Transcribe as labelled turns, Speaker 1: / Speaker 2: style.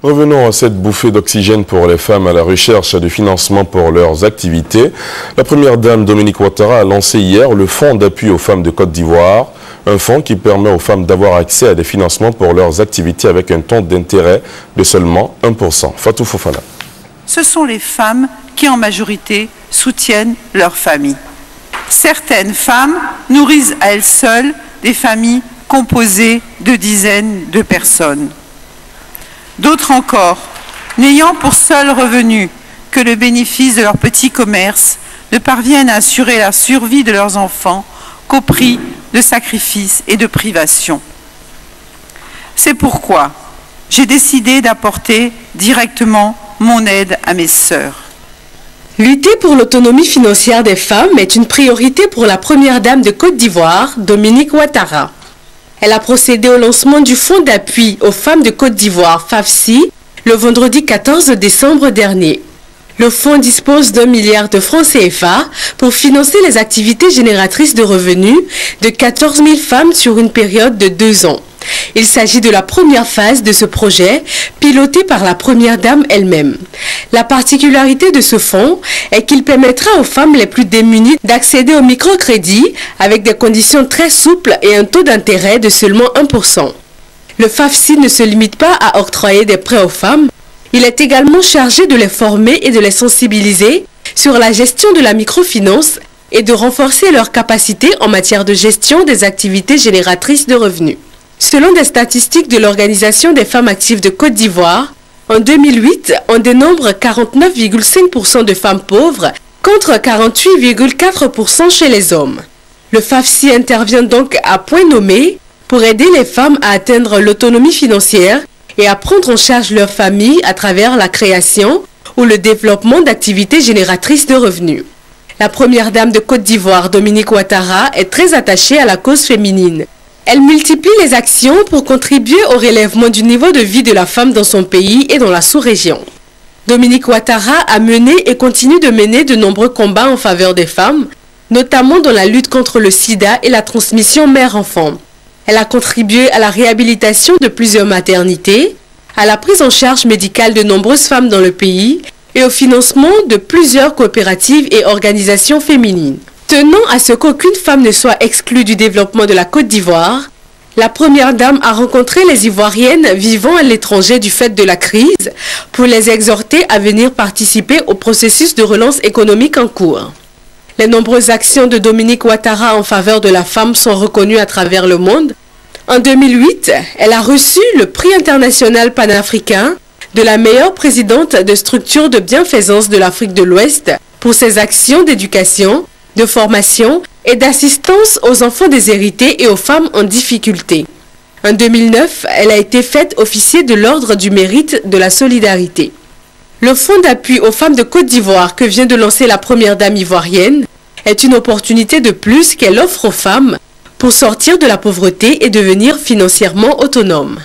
Speaker 1: Revenons à cette bouffée d'oxygène pour les femmes à la recherche de financement pour leurs activités. La première dame Dominique Ouattara a lancé hier le Fonds d'appui aux femmes de Côte d'Ivoire, un fonds qui permet aux femmes d'avoir accès à des financements pour leurs activités avec un taux d'intérêt de seulement 1%. Fatou Fofana.
Speaker 2: Ce sont les femmes qui en majorité soutiennent leurs familles. Certaines femmes nourrissent à elles seules des familles composées de dizaines de personnes. D'autres encore, n'ayant pour seul revenu que le bénéfice de leur petit commerce, ne parviennent à assurer la survie de leurs enfants qu'au prix de sacrifices et de privations. C'est pourquoi j'ai décidé d'apporter directement mon aide à mes sœurs.
Speaker 3: Lutter pour l'autonomie financière des femmes est une priorité pour la première dame de Côte d'Ivoire, Dominique Ouattara. Elle a procédé au lancement du Fonds d'appui aux femmes de Côte d'Ivoire, FAFSI, le vendredi 14 décembre dernier. Le fonds dispose d'1 milliard de francs CFA pour financer les activités génératrices de revenus de 14 000 femmes sur une période de 2 ans. Il s'agit de la première phase de ce projet, piloté par la première dame elle-même. La particularité de ce fonds est qu'il permettra aux femmes les plus démunies d'accéder au microcrédit avec des conditions très souples et un taux d'intérêt de seulement 1%. Le FAFSI ne se limite pas à octroyer des prêts aux femmes, il est également chargé de les former et de les sensibiliser sur la gestion de la microfinance et de renforcer leurs capacités en matière de gestion des activités génératrices de revenus. Selon des statistiques de l'Organisation des femmes actives de Côte d'Ivoire, en 2008, on dénombre 49,5% de femmes pauvres contre 48,4% chez les hommes. Le FAFSI intervient donc à point nommé pour aider les femmes à atteindre l'autonomie financière et à prendre en charge leur famille à travers la création ou le développement d'activités génératrices de revenus. La première dame de Côte d'Ivoire, Dominique Ouattara, est très attachée à la cause féminine. Elle multiplie les actions pour contribuer au relèvement du niveau de vie de la femme dans son pays et dans la sous-région. Dominique Ouattara a mené et continue de mener de nombreux combats en faveur des femmes, notamment dans la lutte contre le sida et la transmission mère-enfant. Elle a contribué à la réhabilitation de plusieurs maternités, à la prise en charge médicale de nombreuses femmes dans le pays et au financement de plusieurs coopératives et organisations féminines. Tenant à ce qu'aucune femme ne soit exclue du développement de la Côte d'Ivoire, la première dame a rencontré les Ivoiriennes vivant à l'étranger du fait de la crise pour les exhorter à venir participer au processus de relance économique en cours. Les nombreuses actions de Dominique Ouattara en faveur de la femme sont reconnues à travers le monde. En 2008, elle a reçu le prix international panafricain de la meilleure présidente de structure de bienfaisance de l'Afrique de l'Ouest pour ses actions d'éducation, de formation et d'assistance aux enfants déshérités et aux femmes en difficulté. En 2009, elle a été faite officier de l'Ordre du Mérite de la Solidarité. Le Fonds d'appui aux femmes de Côte d'Ivoire que vient de lancer la première dame ivoirienne est une opportunité de plus qu'elle offre aux femmes pour sortir de la pauvreté et devenir financièrement autonomes.